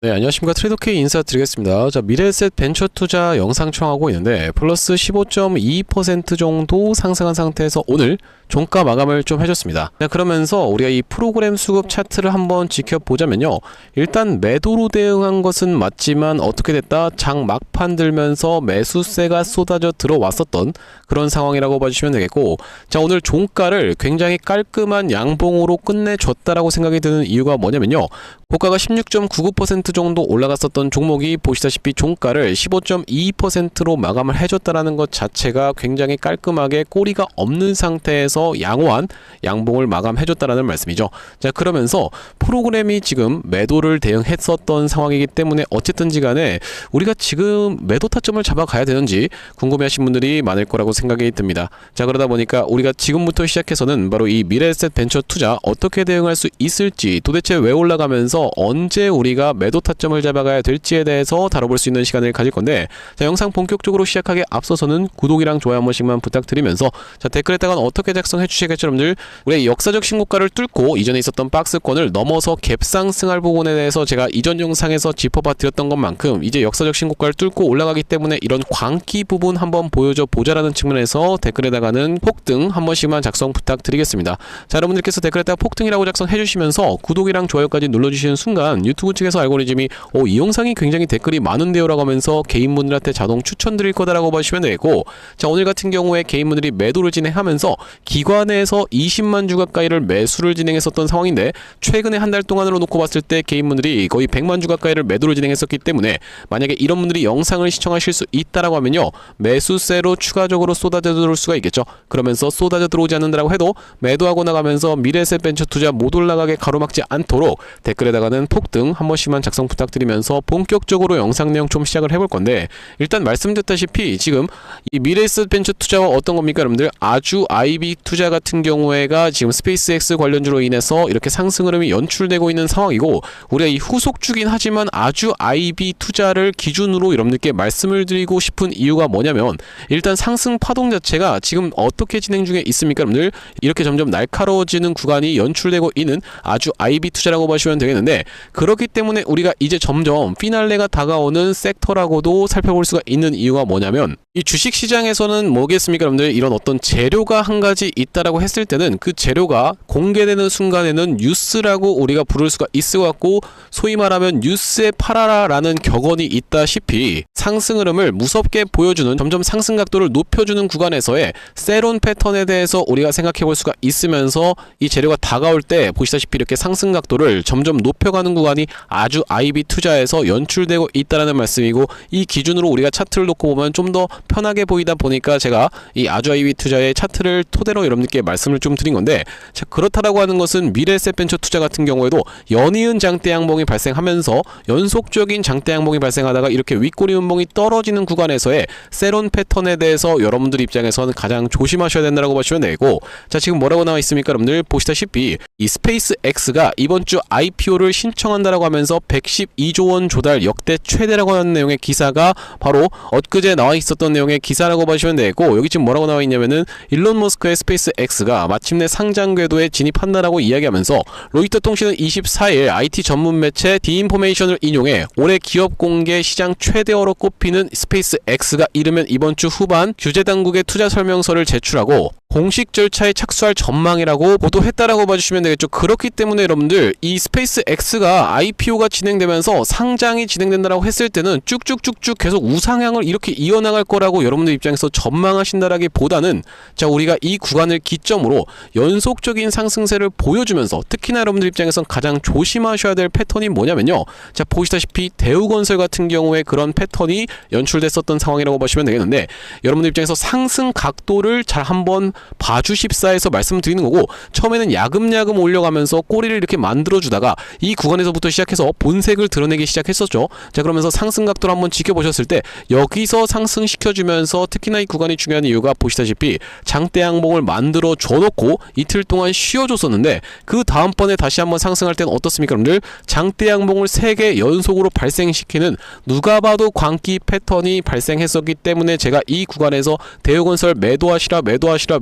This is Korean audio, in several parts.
네, 안녕하십니까. 트레이더K 인사드리겠습니다. 자, 미래에셋 벤처 투자 영상 촬영하고 있는데 플러스 15.2% 정도 상승한 상태에서 오늘 종가 마감을 좀 해줬습니다. 자, 그러면서 우리가 이 프로그램 수급 차트를 한번 지켜보자면요. 일단 매도로 대응한 것은 맞지만 어떻게 됐다? 장 막판 들면서 매수세가 쏟아져 들어왔었던 그런 상황이라고 봐주시면 되겠고, 자, 오늘 종가를 굉장히 깔끔한 양봉으로 끝내줬다라고 생각이 드는 이유가 뭐냐면요. 고가가 16.99% 정도 올라갔었던 종목이 보시다시피 종가를 15.22%로 마감을 해줬다라는 것 자체가 굉장히 깔끔하게 꼬리가 없는 상태에서 양호한 양봉을 마감해줬다라는 말씀이죠. 자, 그러면서 프로그램이 지금 매도를 대응했었던 상황이기 때문에 어쨌든지 간에 우리가 지금 매도 타점을 잡아가야 되는지 궁금해하신 분들이 많을 거라고 생각이 듭니다. 자, 그러다 보니까 우리가 지금부터 시작해서는 바로 이 미래에셋 벤처 투자 어떻게 대응할 수 있을지, 도대체 왜 올라가면서 언제 우리가 매도 타점을 잡아가야 될지에 대해서 다뤄볼 수 있는 시간을 가질 건데, 자, 영상 본격적으로 시작하기 앞서서는 구독이랑 좋아요 한 번씩만 부탁드리면서, 자, 댓글에다가 어떻게 작성해 주시겠죠 여러분들. 우리 역사적 신고가를 뚫고 이전에 있었던 박스권을 넘어서 갭상승할 부분에 대해서 제가 이전 영상에서 짚어봐 드렸던 것만큼 이제 역사적 신고가를 뚫고 올라가기 때문에 이런 광기 부분 한번 보여줘 보자라는 측면에서 댓글에다가는 폭등 한 번씩만 작성 부탁드리겠습니다. 자, 여러분들께서 댓글에다가 폭등이라고 작성해 주시면서 구독이랑 좋아요까지 눌러주시는 순간 유튜브 측에서 알고리즘이 이 영상이 굉장히 댓글이 많은데요 라고 하면서 개인분들한테 자동 추천드릴 거다라고 봐주시면 되겠고, 자, 오늘 같은 경우에 개인분들이 매도를 진행하면서 기관에서 20만 주 가까이를 매수를 진행했었던 상황인데, 최근에 한 달 동안으로 놓고 봤을 때 개인분들이 거의 100만 주 가까이를 매도를 진행했었기 때문에 만약에 이런 분들이 영상을 시청하실 수 있다라고 하면요, 매수세로 추가적으로 쏟아져 들어올 수가 있겠죠. 그러면서 쏟아져 들어오지 않는다라고 해도 매도하고 나가면서 미래에셋 벤처 투자 못 올라가게 가로막지 않도록 댓글에다가는 폭등 한 번씩만 작성 부탁드리면서 본격적으로 영상 내용 좀 시작을 해볼 건데, 일단 말씀드렸다시피 지금 이 미래에셋 벤처 투자와 어떤 겁니까 여러분들? 아주 IB 투자 같은 경우에가 지금 스페이스X 관련주로 인해서 이렇게 상승 흐름이 연출되고 있는 상황이고, 우리가 이 후속주긴 하지만 아주 IB 투자를 기준으로 여러분들께 말씀을 드리고 싶은 이유가 뭐냐면, 일단 상승 파동 자체가 지금 어떻게 진행 중에 있습니까 여러분들? 이렇게 점점 날카로워지는 구간이 연출되고 있는 아주 IB 투자라고 보시면 되겠는데, 그렇기 때문에 우리가 이제 점점 피날레가 다가오는 섹터라고도 살펴볼 수가 있는 이유가 뭐냐면, 이 주식시장에서는 뭐겠습니까 여러분들? 이런 어떤 재료가 한 가지 있다라고 했을 때는 그 재료가 공개되는 순간에는 뉴스라고 우리가 부를 수가 있을 것 같고, 소위 말하면 뉴스에 팔아라 라는 격언이 있다시피 상승 흐름을 무섭게 보여주는, 점점 상승 각도를 높여주는 구간에서의 세론 패턴에 대해서 우리가 생각해 볼 수가 있으면서 이 재료가 다가올 때 보시다시피 이렇게 상승 각도를 점점 높여가는 구간이 아주 IB 투자에서 연출되고 있다라는 말씀이고, 이 기준으로 우리가 차트를 놓고 보면 좀 더 편하게 보이다 보니까 제가 이 아주 IB 투자의 차트를 토대로 여러분들께 말씀을 좀 드린 건데, 자, 그렇다라고 하는 것은 미래에셋 벤처 투자 같은 경우에도 연이은 장대 양봉이 발생하면서 연속적인 장대 양봉이 발생하다가 이렇게 윗꼬리 음봉이 떨어지는 구간에서의 세론 패턴에 대해서 여러분들 입장에서는 가장 조심하셔야 된다고 보시면 되고, 자, 지금 뭐라고 나와 있습니까 여러분들? 보시다시피 이 스페이스X가 이번 주 IPO를 신청한다라고 하면서 112조 원 조달 역대 최대라고 하는 내용의 기사가 바로 엊그제 나와 있었던 내용의 기사라고 보시면 되고, 여기 지금 뭐라고 나와 있냐면은 일론 머스크의 스페이스X가 마침내 상장 궤도에 진입한다라고 이야기하면서, 로이터 통신은 24일 IT 전문 매체 디인포메이션을 인용해 올해 기업 공개 시장 최대어로 꼽히는 스페이스X가 이르면 이번 주 후반 규제 당국에 투자 설명서를 제출하고 공식 절차에 착수할 전망이라고 보도했다라고 봐주시면 되겠죠. 그렇기 때문에 여러분들 이 스페이스X가 IPO가 진행되면서 상장이 진행된다라고 했을 때는 쭉쭉쭉쭉 계속 우상향을 이렇게 이어나갈 거라고 여러분들 입장에서 전망하신다라기보다는, 자, 우리가 이 구간을 기점으로 연속적인 상승세를 보여주면서 특히나 여러분들 입장에선 가장 조심하셔야 될 패턴이 뭐냐면요, 자, 보시다시피 대우건설 같은 경우에 그런 패턴이 연출됐었던 상황이라고 보시면 되겠는데, 여러분들 입장에서 상승 각도를 잘 한번 봐주십사에서 말씀드리는 거고, 처음에는 야금야금 올려가면서 꼬리를 이렇게 만들어주다가 이 구간에서부터 시작해서 본색을 드러내기 시작했었죠. 자, 그러면서 상승 각도를 한번 지켜보셨을 때 여기서 상승시켜주면서 특히나 이 구간이 중요한 이유가 보시다시피 장대 양봉을 만들어 줘놓고 이틀 동안 쉬어줬었는데, 그 다음번에 다시 한번 상승할 때는 어떻습니까 여러분들? 장대 양봉을 3개 연속으로 발생시키는 누가 봐도 광기 패턴이 발생했었기 때문에 제가 이 구간에서 대우건설 매도하시라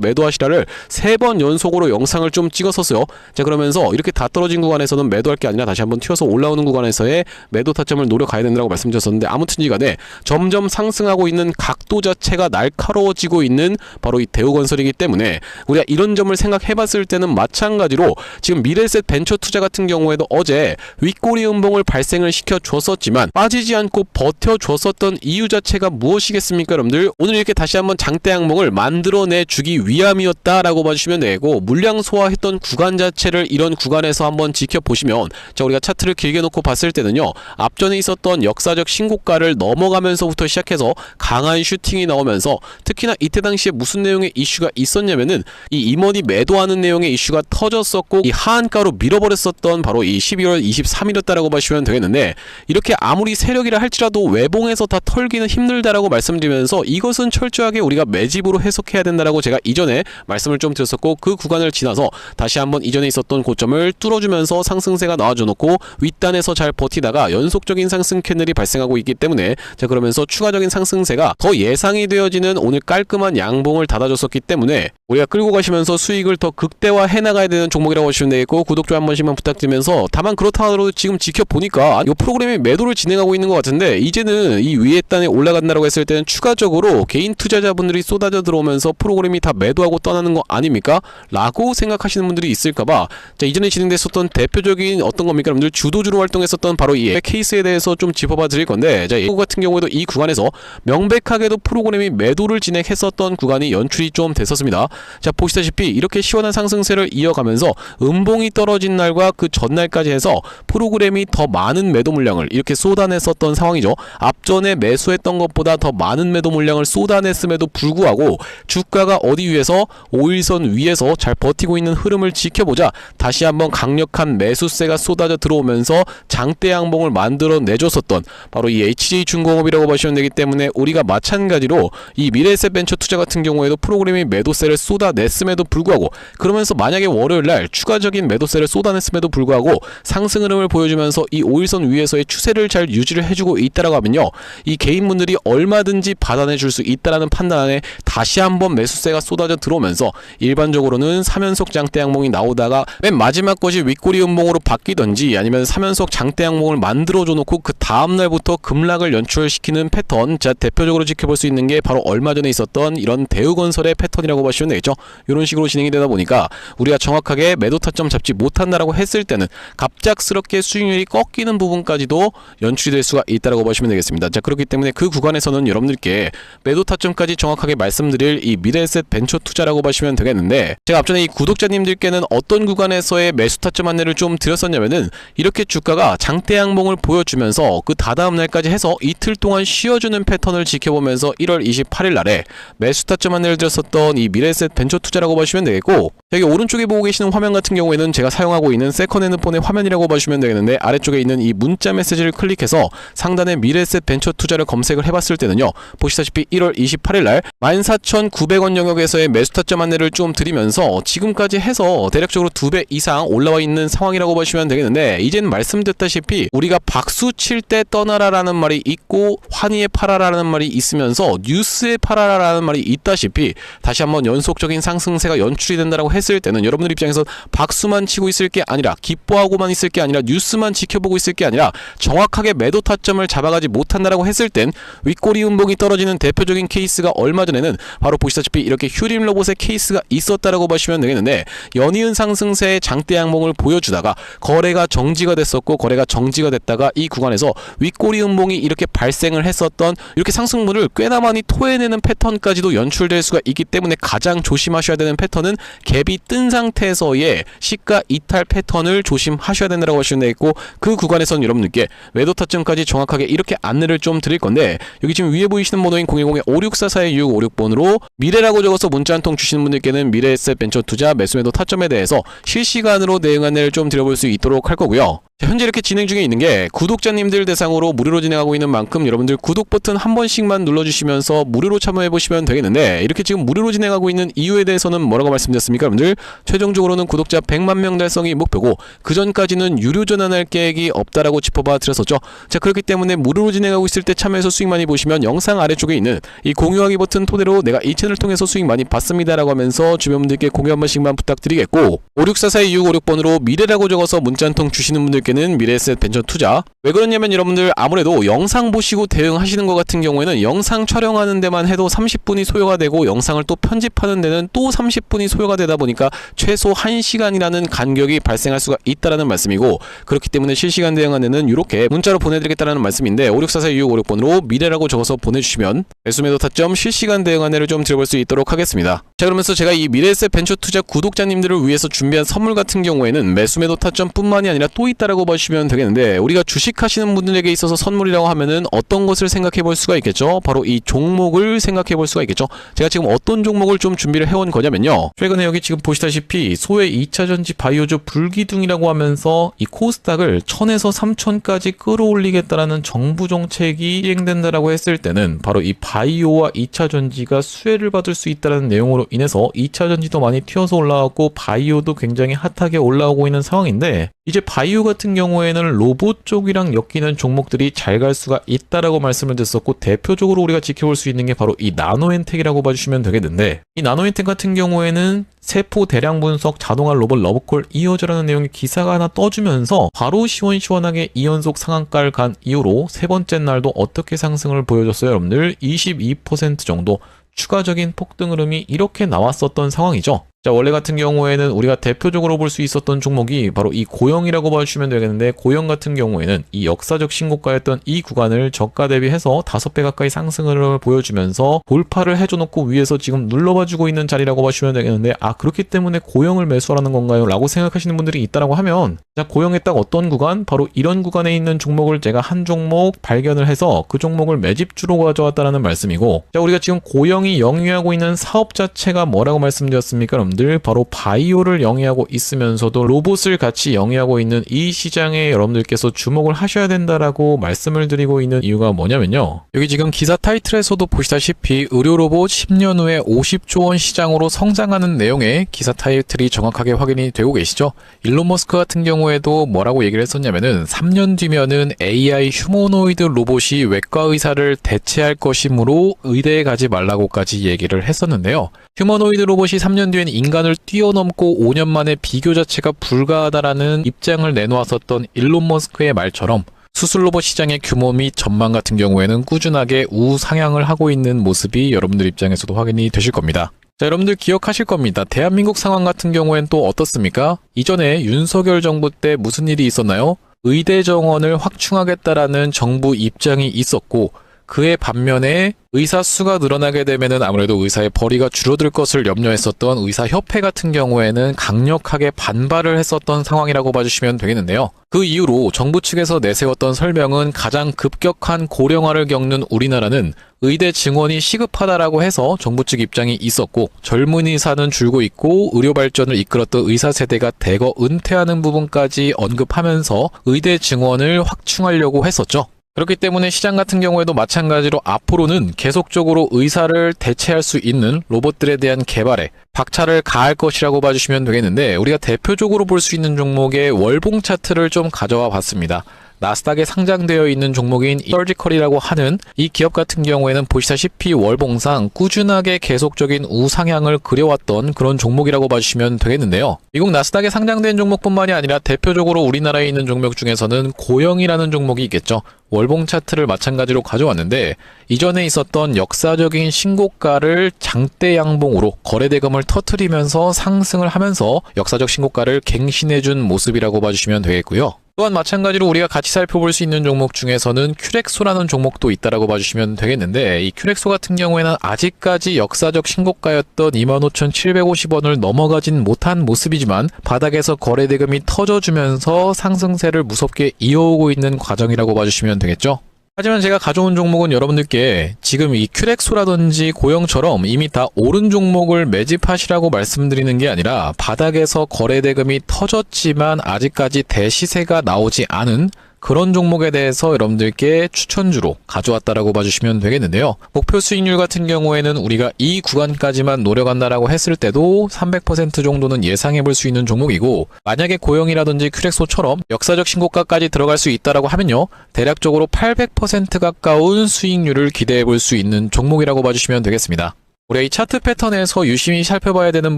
매도하시라를 3번 연속으로 영상을 좀 찍었었어요. 자, 그러면서 이렇게 다 떨어진 구간에서는 매도할 게 아니라 다시 한번 튀어서 올라오는 구간에서의 매도 타점을 노려가야 된다고 말씀드렸었는데, 아무튼 간에 점점 상승하고 있는 각도 자체가 날카로워지고 있는 바로 이 대우건설이기 때문에 우리가 이런 점을 생각해봤을 때는 마찬가지로 지금 미래에셋 벤처투자 같은 경우에도 어제 윗꼬리 음봉을 발생을 시켜줬었지만 빠지지 않고 버텨줬었던 이유 자체가 무엇이겠습니까, 여러분들? 오늘 이렇게 다시 한번 장대 항목을 만들어내주기 위함이었다라고 봐주시면 되고, 물량 소화했던 구간 자체를 이런 구간에서 한번 지켜보시면, 자, 우리가 차트를 길게 놓고 봤을 때는요, 앞전에 있었던 역사적 신고가를 넘어가면서부터 시작해서 강한 슈팅이 나오면서, 특히나 이때 당시에 무슨 내용의 이슈가 있었냐면은 이 임원이 매도하는 내용의 이슈가 터졌었고, 이 하한가로 밀어버렸었던 바로 이 12월 23일이었다라고 봐주시면 되겠는데, 이렇게 아무리 세력이라 할지라도 외봉에서 다 털기는 힘들다라고 말씀드리면서 이것은 철저하게 우리가 매집으로 해석해야 된다라고 제가 이전에 말씀을 좀 드렸었고, 그 구간을 지나서 다시 한번 이전에 있었던 고점을 뚫어주면서 상승세가 나와줘 놓고 윗단에서 잘 버티다가 연속적인 상승 캐널이 발생하고 있기 때문에, 자, 그러면서 추가적인 상승세가 더 예상이 되어지는 오늘 깔끔한 양봉을 닫아줬었기 때문에 우리가 끌고 가시면서 수익을 더 극대화해 나가야 되는 종목이라고 보시면 되겠고, 구독 좀 한 번씩만 부탁드리면서, 다만 그렇다 하더라도 지금 지켜보니까 이 프로그램이 매도를 진행하고 있는 것 같은데, 이제는 이 위에 단에 올라간다라고 했을 때는 추가적으로 개인 투자자분들이 쏟아져 들어오면서 프로그램이 다 매도하고 떠나는 거 아닙니까? 라고 생각하시는 분들이 있을까봐, 자, 이전에 진행됐었던 대표적인 어떤 겁니까, 여러분들? 주도주로 활동했었던 바로 이 케이스에 대해서 좀 짚어봐 드릴 건데, 자, 이 같은 경우에도 이 구간에서 명백하게도 프로그램이 매도를 진행했었던 구간이 연출이 좀 됐었습니다. 자, 보시다시피 이렇게 시원한 상승세를 이어가면서 음봉이 떨어진 날과 그 전날까지 해서 프로그램이 더 많은 매도 물량을 이렇게 쏟아냈었던 상황이죠. 앞전에 매수했던 것보다 더 많은 매도 물량을 쏟아냈음에도 불구하고 주가가 어디 위에서 5일선 위에서 잘 버티고 있는 흐름을 지켜보자 다시 한번 강력한 매수세가 쏟아져 들어오면서 장대 양봉을 만들어 내줬었던 바로 이 HJ중공업이라고 보시면 되기 때문에, 우리가 마찬가지로 이 미래에셋 벤처투자 같은 경우에도 프로그램이 매도세를 쏟아냈음에도 불구하고, 그러면서 만약에 월요일날 추가적인 매도세를 쏟아냈음에도 불구하고 상승 흐름을 보여주면서 이 5일선 위에서의 추세를 잘 유지를 해주고 있다라고 하면요, 이 개인분들이 얼마든지 받아내줄 수 있다라는 판단 안에 다시 한번 매수세가 쏟아져 들어오면서 일반적으로는 3연속 장대 양봉이 나오다가 맨 마지막 것이 윗꼬리 음봉으로 바뀌던지, 아니면 3연속 장대 양봉을 만들어줘 놓고 그 다음날부터 급락을 연출시키는 패턴, 자, 대표적으로 지켜볼 수 있는 게 바로 얼마 전에 있었던 이런 대우건설의 패턴이라고 보시면 되겠죠. 이런 식으로 진행이 되다 보니까 우리가 정확하게 매도 타점 잡지 못한다라고 했을 때는 갑작스럽게 수익률이 꺾이는 부분까지도 연출이 될 수가 있다라고 보시면 되겠습니다. 자, 그렇기 때문에 그 구간에서는 여러분들께 매도 타점까지 정확하게 말씀드릴 이 미래에셋 벤처투자라고 보시면 되겠는데, 제가 앞전에 이 구독자님들께는 어떤 구간에서의 매수 타점 안내를 좀 드렸었냐면은, 이렇게 주가가 장대 양봉을 보여주면서 그 다다음 날까지 해서 이틀 동안 쉬어주는 패턴을 지켜보면서 1월 28일 날에 매수 타점 안내를 드렸었던 이 미래에셋 벤처투자라고 보시면 되겠고, 여기 오른쪽에 보고 계시는 화면 같은 경우에는 제가 사용하고 있는 세컨핸드폰의 화면이라고 보시면 되겠는데, 아래쪽에 있는 이 문자 메시지를 클릭해서 상단에 미래에셋 벤처투자를 검색을 해봤을 때는요, 보시다시피 1월 28일 날 14,900원 영역에서의 매수 타점 안내를 좀 드리면서 지금까지 해서 대략적으로 2배 이상 올라와 있는 상황이라고 보시면 되겠는데, 이제는 말씀드렸다시피 우리가 박수 칠 때 떠나라라는 말이 있고 환희에 팔아라라는 말이 있으면서 뉴스에 팔아라라는 말이 있다시피, 다시 한번 연속적인 상승세가 연출이 된다라고 했을 때는 여러분들 입장에서 박수만 치고 있을 게 아니라, 기뻐하고만 있을 게 아니라, 뉴스만 지켜보고 있을 게 아니라 정확하게 매도 타점을 잡아가지 못한다라고 했을 땐 윗꼬리 음봉이 떨어지는 대표적인 케이스가 얼마 전에는 바로 보시다시피 이렇게 휴림 로봇의 케이스가 있었다라고 보시면 되겠는데, 연이은 상승세의 장대 양봉을 보여주다가 거래가 정지가 됐었고, 거래가 정지가 됐다가 이 구간에서 윗꼬리 음봉이 이렇게 발생을 했었던, 이렇게 상승분을 꽤나 많이 토해내는 패턴까지도 연출될 수가 있기 때문에 가장 조심하셔야 되는 패턴은 갭이 뜬 상태에서의 시가 이탈 패턴을 조심하셔야 된다고 하시면 되겠고, 그 구간에서는 여러분들께 매도 타점까지 정확하게 이렇게 안내를 좀 드릴 건데, 여기 지금 위에 보이시는 번호인 010-5644-2656번으로 미래라고 적어서 문자 한 통 주시는 분들께는 미래에셋 벤처투자 매수 매도 타점에 대해서 실시간으로 대응 안내를 좀 드려볼 수 있도록 할 거고요. 자, 현재 이렇게 진행 중에 있는 게 구독자님들 대상으로 무료로 진행하고 있는 만큼 여러분들 구독 버튼 한 번씩만 눌러주시면서 무료로 참여해보시면 되겠는데, 이렇게 지금 무료로 진행하고 있는 이유에 대해서는 뭐라고 말씀드렸습니까? 여러분들 최종적으로는 구독자 100만 명 달성이 목표고 그 전까지는 유료 전환할 계획이 없다라고 짚어봐 드렸었죠. 자, 그렇기 때문에 무료로 진행하고 있을 때 참여해서 수익 많이 보시면 영상 아래쪽에 있는 이 공유하기 버튼 토대로 내가 이 채널을 통해서 수익 많이 봤습니다 라고 하면서 주변 분들께 공유 한 번씩만 부탁드리겠고, 56442656번으로 미래라고 적어서 문자 한 통 주시는 분들께는 미래에셋 벤처 투자. 왜 그러냐면 여러분들 아무래도 영상 보시고 대응하시는 것 같은 경우에는 영상 촬영하는 데만 해도 30분이 소요가 되고 영상을 또 편집하는 데는 또 30분이 소요가 되다 보니까 최소 1시간이라는 간격이 발생할 수가 있다라는 말씀이고, 그렇기 때문에 실시간 대응안에는 이렇게 문자로 보내드리겠다라는 말씀인데 56442656번으로 미래라고 적어서 보내주시면 매수매도 타점 실시간 대응 안내를 좀 드려볼 수 있도록 하겠습니다. 자, 그러면서 제가 이 미래에셋 벤처 투자 구독자님들을 위해서 준비한 선물 같은 경우에는 매수매도 타점 뿐만이 아니라 또 있다라고 봐주시면 되겠는데, 우리가 주식하시는 분들에게 있어서 선물이라고 하면은 어떤 것을 생각해 볼 수가 있겠죠? 바로 이 종목을 생각해 볼 수가 있겠죠? 제가 지금 어떤 종목을 좀 준비를 해온 거냐면요, 최근에 여기 지금 보시다시피 소외 2차전지 바이오주 불기둥이라고 하면서 이 코스닥을 1000에서 3000까지 끌어올리겠다라는 정부 정책이 시행된다라고 했을 때는 바로 이 바이오와 2차전지가 수혜를 받을 수 있다는 내용으로 인해서 2차전지도 많이 튀어서 올라왔고 바이오도 굉장히 핫하게 올라오고 있는 상황인데, 이제 바이오 같은 경우에는 로봇 쪽이랑 엮이는 종목들이 잘 갈 수가 있다라고 말씀을 드렸었고, 대표적으로 우리가 지켜볼 수 있는 게 바로 이 나노엔텍이라고 봐주시면 되겠는데, 이 나노엔텍 같은 경우에는 세포 대량 분석 자동화 로봇 러브콜 이어져라는 내용의 기사가 하나 떠주면서 바로 시원시원하게 2연속 상한가를 간 이후로 세 번째 날도 어떻게 상승을 보여줬어요? 여러분들 22% 정도 추가적인 폭등 흐름이 이렇게 나왔었던 상황이죠. 자, 원래 같은 경우에는 우리가 대표적으로 볼 수 있었던 종목이 바로 이 고영이라고 봐주시면 되겠는데, 고영 같은 경우에는 이 역사적 신고가였던 이 구간을 저가 대비해서 5배 가까이 상승을 보여주면서 돌파를 해줘놓고 위에서 지금 눌러봐주고 있는 자리라고 봐주시면 되겠는데, 아, 그렇기 때문에 고영을 매수하라는 건가요? 라고 생각하시는 분들이 있다라고 하면, 자, 고영에 딱 어떤 구간? 바로 이런 구간에 있는 종목을 제가 한 종목 발견을 해서 그 종목을 매집주로 가져왔다는 말씀이고, 자, 우리가 지금 고영이 영위하고 있는 사업 자체가 뭐라고 말씀드렸습니까? 여러분들 바로 바이오를 영위하고 있으면서도 로봇을 같이 영위하고 있는 이 시장에 여러분들께서 주목을 하셔야 된다라고 말씀을 드리고 있는 이유가 뭐냐면요, 여기 지금 기사 타이틀에서도 보시다시피 의료 로봇 10년 후에 50조 원 시장으로 성장하는 내용의 기사 타이틀이 정확하게 확인이 되고 계시죠. 일론 머스크 같은 경우에도 뭐라고 얘기를 했었냐면은 3년 뒤면은 AI 휴머노이드 로봇이 외과 의사를 대체할 것이므로 의대에 가지 말라고까지 얘기를 했었는데요. 휴머노이드 로봇이 3년 뒤엔 인간을 뛰어넘고 5년 만에 비교 자체가 불가하다라는 입장을 내놓았었던 일론 머스크의 말처럼 수술 로봇 시장의 규모 및 전망 같은 경우에는 꾸준하게 우상향을 하고 있는 모습이 여러분들 입장에서도 확인이 되실 겁니다. 자, 여러분들 기억하실 겁니다. 대한민국 상황 같은 경우엔 또 어떻습니까? 이전에 윤석열 정부 때 무슨 일이 있었나요? 의대 정원을 확충하겠다라는 정부 입장이 있었고, 그의 반면에 의사 수가 늘어나게 되면은 아무래도 의사의 벌이가 줄어들 것을 염려했었던 의사협회 같은 경우에는 강력하게 반발을 했었던 상황이라고 봐주시면 되겠는데요. 그 이후로 정부 측에서 내세웠던 설명은 가장 급격한 고령화를 겪는 우리나라는 의대 증원이 시급하다라고 해서 정부 측 입장이 있었고, 젊은 의사는 줄고 있고 의료 발전을 이끌었던 의사 세대가 대거 은퇴하는 부분까지 언급하면서 의대 증원을 확충하려고 했었죠. 그렇기 때문에 시장 같은 경우에도 마찬가지로 앞으로는 계속적으로 의사를 대체할 수 있는 로봇들에 대한 개발에 박차를 가할 것이라고 봐주시면 되겠는데, 우리가 대표적으로 볼 수 있는 종목의 월봉 차트를 좀 가져와 봤습니다. 나스닥에 상장되어 있는 종목인 서지컬이라고 하는 이 기업 같은 경우에는 보시다시피 월봉상 꾸준하게 계속적인 우상향을 그려왔던 그런 종목이라고 봐주시면 되겠는데요. 미국 나스닥에 상장된 종목뿐만이 아니라 대표적으로 우리나라에 있는 종목 중에서는 고영이라는 종목이 있겠죠. 월봉 차트를 마찬가지로 가져왔는데, 이전에 있었던 역사적인 신고가를 장대 양봉으로 거래대금을 터뜨리면서 상승을 하면서 역사적 신고가를 갱신해준 모습이라고 봐주시면 되겠고요. 또한 마찬가지로 우리가 같이 살펴볼 수 있는 종목 중에서는 큐렉소라는 종목도 있다라고 봐주시면 되겠는데, 이 큐렉소 같은 경우에는 아직까지 역사적 신고가였던 25,750원을 넘어가진 못한 모습이지만 바닥에서 거래대금이 터져주면서 상승세를 무섭게 이어오고 있는 과정이라고 봐주시면 되겠죠. 하지만 제가 가져온 종목은 여러분들께 지금 이 큐렉소라든지 고영처럼 이미 다 오른 종목을 매집하시라고 말씀드리는 게 아니라 바닥에서 거래대금이 터졌지만 아직까지 대시세가 나오지 않은 그런 종목에 대해서 여러분들께 추천주로 가져왔다라고 봐주시면 되겠는데요. 목표 수익률 같은 경우에는 우리가 이 구간까지만 노려간다라고 했을 때도 300% 정도는 예상해 볼 수 있는 종목이고, 만약에 고영이라든지 큐렉소처럼 역사적 신고가까지 들어갈 수 있다라고 하면요, 대략적으로 800% 가까운 수익률을 기대해 볼 수 있는 종목이라고 봐주시면 되겠습니다. 우리가 이 차트 패턴에서 유심히 살펴봐야 되는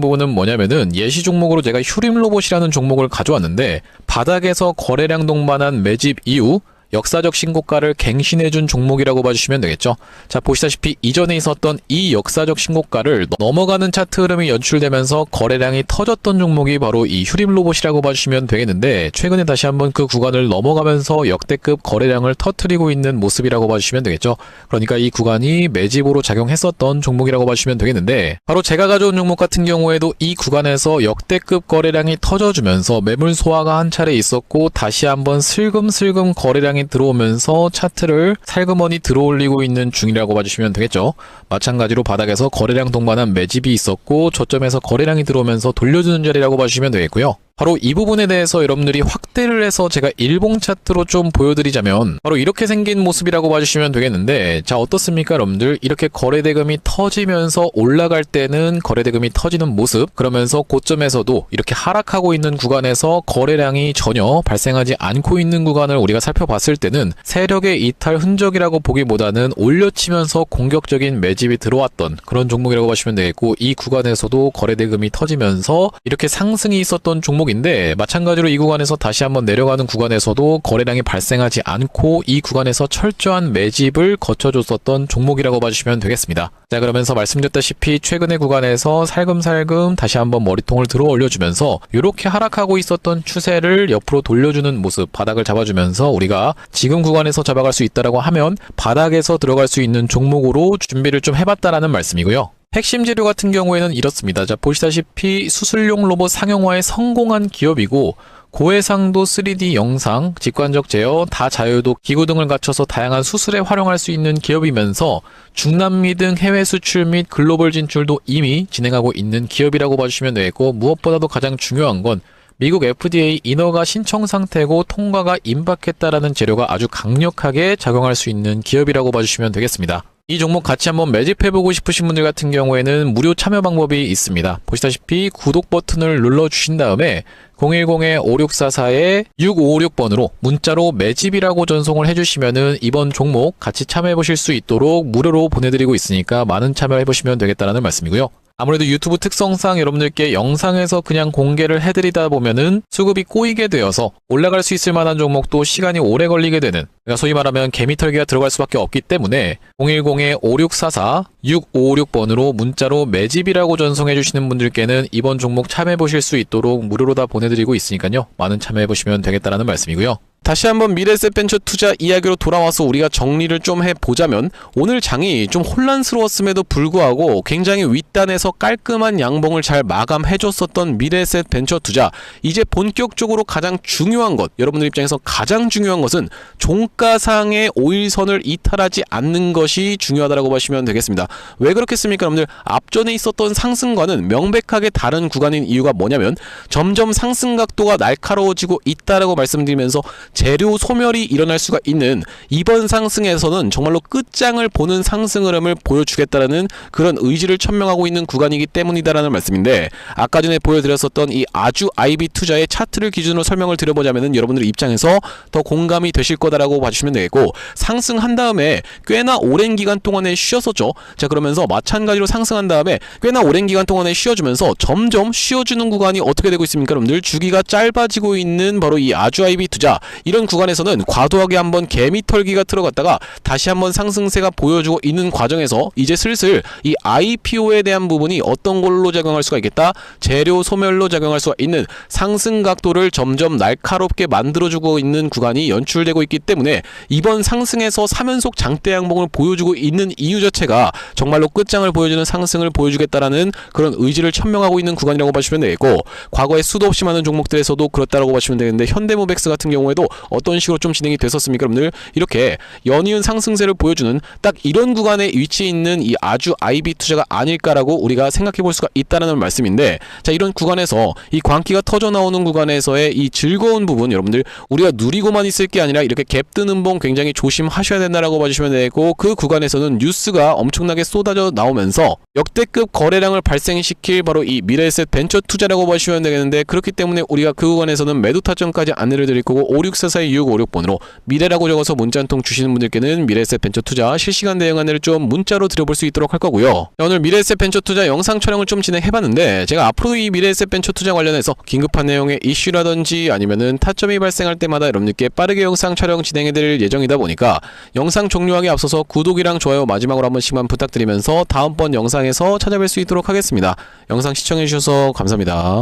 부분은 뭐냐면은, 예시 종목으로 제가 휴림로봇이라는 종목을 가져왔는데 바닥에서 거래량 동반한 매집 이후 역사적 신고가를 갱신해준 종목이라고 봐주시면 되겠죠. 자, 보시다시피 이전에 있었던 이 역사적 신고가를 넘어가는 차트 흐름이 연출되면서 거래량이 터졌던 종목이 바로 이 휴림로봇이라고 봐주시면 되겠는데, 최근에 다시 한번 그 구간을 넘어가면서 역대급 거래량을 터뜨리고 있는 모습이라고 봐주시면 되겠죠. 그러니까 이 구간이 매집으로 작용했었던 종목이라고 봐주시면 되겠는데, 바로 제가 가져온 종목 같은 경우에도 이 구간에서 역대급 거래량이 터져주면서 매물 소화가 한 차례 있었고, 다시 한번 슬금슬금 거래량이 들어오면서 차트를 살그머니 들어올리고 있는 중이라고 봐주시면 되겠죠. 마찬가지로 바닥에서 거래량 동반한 매집이 있었고, 저점에서 거래량이 들어오면서 돌려주는 자리라고 봐주시면 되겠고요. 바로 이 부분에 대해서 여러분들이 확대를 해서 제가 일봉 차트로 좀 보여드리자면 바로 이렇게 생긴 모습이라고 봐주시면 되겠는데, 자, 어떻습니까 여러분들? 이렇게 거래대금이 터지면서 올라갈 때는 거래대금이 터지는 모습, 그러면서 고점에서도 이렇게 하락하고 있는 구간에서 거래량이 전혀 발생하지 않고 있는 구간을 우리가 살펴봤을 때는 세력의 이탈 흔적이라고 보기보다는 올려치면서 공격적인 매집이 들어왔던 그런 종목이라고 보시면 되겠고, 이 구간에서도 거래대금이 터지면서 이렇게 상승이 있었던 종목인데, 마찬가지로 이 구간에서 다시 한번 내려가는 구간에서도 거래량이 발생하지 않고 이 구간에서 철저한 매집을 거쳐줬었던 종목이라고 봐주시면 되겠습니다. 자, 그러면서 말씀드렸다시피 최근의 구간에서 살금살금 다시 한번 머리통을 들어 올려주면서 이렇게 하락하고 있었던 추세를 옆으로 돌려주는 모습, 바닥을 잡아주면서 우리가 지금 구간에서 잡아갈 수 있다라고 하면 바닥에서 들어갈 수 있는 종목으로 준비를 좀 해봤다라는 말씀이고요. 핵심 재료 같은 경우에는 이렇습니다. 자, 보시다시피 수술용 로봇 상용화에 성공한 기업이고, 고해상도 3D 영상, 직관적 제어, 다자유도 기구 등을 갖춰서 다양한 수술에 활용할 수 있는 기업이면서 중남미 등 해외 수출 및 글로벌 진출도 이미 진행하고 있는 기업이라고 봐주시면 되겠고, 무엇보다도 가장 중요한 건 미국 FDA 인허가 신청 상태고 통과가 임박했다라는 재료가 아주 강력하게 작용할 수 있는 기업이라고 봐주시면 되겠습니다. 이 종목 같이 한번 매집해보고 싶으신 분들 같은 경우에는 무료 참여 방법이 있습니다. 보시다시피 구독 버튼을 눌러주신 다음에 010-5644-6556번으로 문자로 매집이라고 전송을 해주시면은 이번 종목 같이 참여해보실 수 있도록 무료로 보내드리고 있으니까 많은 참여해보시면 되겠다라는 말씀이고요. 아무래도 유튜브 특성상 여러분들께 영상에서 그냥 공개를 해드리다 보면은 수급이 꼬이게 되어서 올라갈 수 있을 만한 종목도 시간이 오래 걸리게 되는, 그러니까 소위 말하면 개미털기가 들어갈 수밖에 없기 때문에 010-5644-6556번으로 문자로 매집이라고 전송해 주시는 분들께는 이번 종목 참여해 보실 수 있도록 무료로 다 보내드리고 있으니까요, 많은 참여해 보시면 되겠다라는 말씀이고요. 다시 한번 미래에셋 벤처 투자 이야기로 돌아와서 우리가 정리를 좀 해보자면, 오늘 장이 좀 혼란스러웠음에도 불구하고 굉장히 윗단에서 깔끔한 양봉을 잘 마감해줬었던 미래에셋 벤처 투자, 이제 본격적으로 가장 중요한 것, 여러분들 입장에서 가장 중요한 것은 종가상의 5일선을 이탈하지 않는 것이 중요하다고 보시면 되겠습니다. 왜 그렇겠습니까 여러분들? 앞전에 있었던 상승과는 명백하게 다른 구간인 이유가 뭐냐면, 점점 상승 각도가 날카로워지고 있다라고 말씀드리면서 재료 소멸이 일어날 수가 있는 이번 상승에서는 정말로 끝장을 보는 상승 흐름을 보여주겠다라는 그런 의지를 천명하고 있는 구간이기 때문이다라는 말씀인데, 아까 전에 보여드렸었던 이 아주 IB 투자의 차트를 기준으로 설명을 드려보자면은 여러분들 입장에서 더 공감이 되실 거다라고 봐주시면 되겠고, 상승한 다음에 꽤나 오랜 기간 동안에 쉬었었죠. 자, 그러면서 마찬가지로 상승한 다음에 꽤나 오랜 기간 동안에 쉬어주면서 점점 쉬어주는 구간이 어떻게 되고 있습니까 여러분들? 주기가 짧아지고 있는 바로 이 아주 IB 투자, 이런 구간에서는 과도하게 한번 개미털기가 들어갔다가 다시 한번 상승세가 보여주고 있는 과정에서 이제 슬슬 이 IPO에 대한 부분이 어떤 걸로 작용할 수가 있겠다? 재료 소멸로 작용할 수가 있는 상승 각도를 점점 날카롭게 만들어주고 있는 구간이 연출되고 있기 때문에 이번 상승에서 3연속 장대 양봉을 보여주고 있는 이유 자체가 정말로 끝장을 보여주는 상승을 보여주겠다라는 그런 의지를 천명하고 있는 구간이라고 보시면 되겠고, 과거에 수도 없이 많은 종목들에서도 그렇다라고 보시면 되겠는데, 현대모백스 같은 경우에도 어떤 식으로 좀 진행이 됐었습니까? 여러분들 이렇게 연이은 상승세를 보여주는 딱 이런 구간에 위치해 있는 이 아주 IB 투자가 아닐까라고 우리가 생각해 볼 수가 있다는 말씀인데, 자, 이런 구간에서 이 광기가 터져 나오는 구간에서의 이 즐거운 부분, 여러분들 우리가 누리고만 있을 게 아니라 이렇게 갭 뜨는 봉 굉장히 조심하셔야 된다라고 봐주시면 되고, 그 구간에서는 뉴스가 엄청나게 쏟아져 나오면서 역대급 거래량을 발생시킬 바로 이 미래에셋 벤처 투자라고 보시면 되겠는데, 그렇기 때문에 우리가 그 구간에서는 매도 타점까지 안내를 드릴 거고, 5644-2656번으로 미래라고 적어서 문자 한 통 주시는 분들께는 미래에셋 벤처 투자 실시간 대응 안내를 좀 문자로 드려볼 수 있도록 할 거고요. 오늘 미래에셋 벤처 투자 영상 촬영을 좀 진행해봤는데, 제가 앞으로 이 미래에셋 벤처 투자 관련해서 긴급한 내용의 이슈라든지 아니면은 타점이 발생할 때마다 여러분들께 빠르게 영상 촬영 진행해드릴 예정이다 보니까 영상 종료하기 앞서서 구독이랑 좋아요 마지막으로 한 번씩만 부탁드리면서 다음번 영상에서 찾아뵐 수 있도록 하겠습니다. 영상 시청해주셔서 감사합니다.